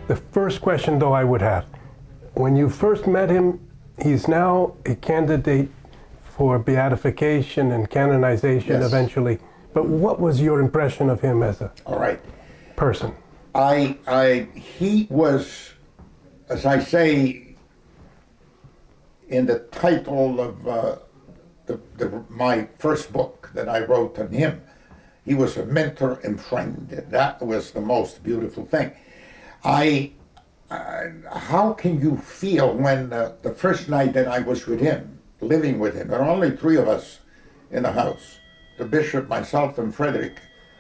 The first question, though, I would have, when you first met him, he's now a candidate for beatification and canonization eventually. But what was your impression of him as a person? He was, as I say in the title of my first book that I wrote on him, he was a mentor and friend. That was the most beautiful thing. How can you feel when the first night that I was with him, living with him, there were only three of us in the house, the bishop, myself, and Frederick,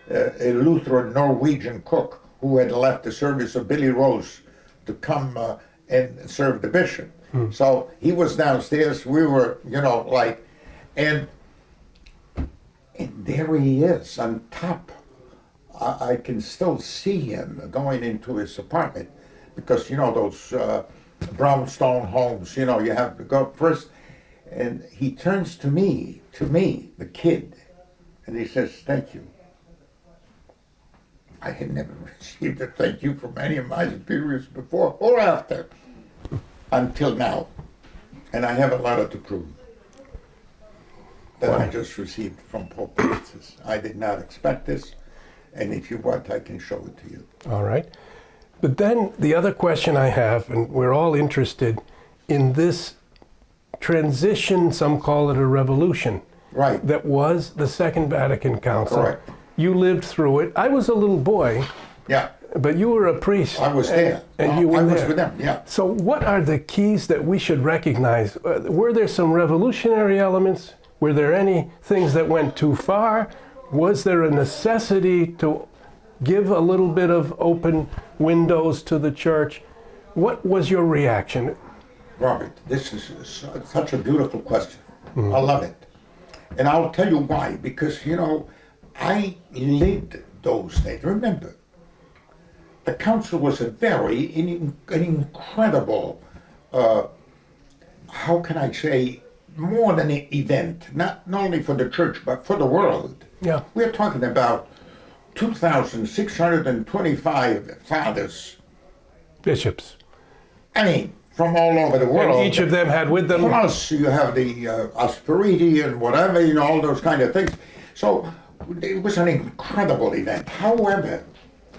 a Lutheran Norwegian cook who had left the service of Billy Rose to come and serve the bishop. So he was downstairs, we were, and there he is on top. I can still see him going into his apartment because, those brownstone homes, you have to go first. And he turns to me, the kid, and he says, "Thank you." I had never received a thank you from any of my superiors before or after, until now. And I have a letter to prove that I just received from Pope Francis. I did not expect this, and if you want, I can show it to you. All right. But then the other question I have, and we're all interested in this transition, some call it a revolution, that was the Second Vatican Council. Correct. You lived through it. I was a little boy. Yeah. But you were a priest. I was there. And you were I was there. with them, yeah. So what are the keys that we should recognize? Were there some revolutionary elements? Were there any things that went too far? Was there a necessity to give a little bit of open windows to the church? What was your reaction? Robert, this is such a beautiful question. I love it. And I'll tell you why. Because, I lived those days. Remember, the council was an incredible, how can I say, more than an event, not only for the church, but for the world. Yeah. We're talking about 2,625 fathers. Bishops. I mean, from all over the world. And each of them had with them... Plus, you have the Asperity and whatever, all those kind of things. So, it was an incredible event. However,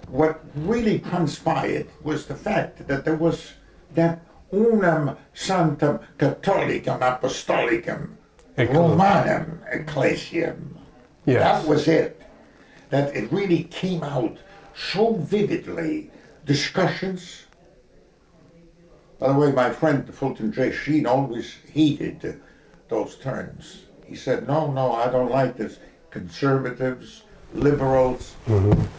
what really transpired was the fact that there was that unam sanctam catholicam apostolicam Romanum ecclesiam. Yes. That was it. That it really came out so vividly. Discussions. By the way, my friend Fulton Sheen always hated those terms. He said, no, I don't like this. Conservatives, liberals.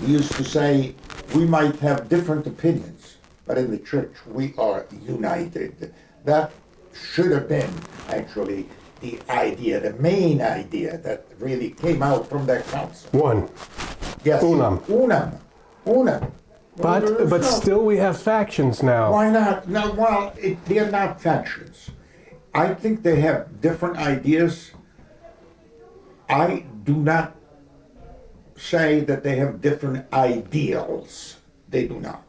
He used to say, we might have different opinions, but in the church we are united. That should have been actually the idea, the main idea that really came out from that council. One. Yes. Unam. Unam. But still we have factions now. Why not? No, well, they're not factions. I think they have different ideas. I do not say that they have different ideals. They do not.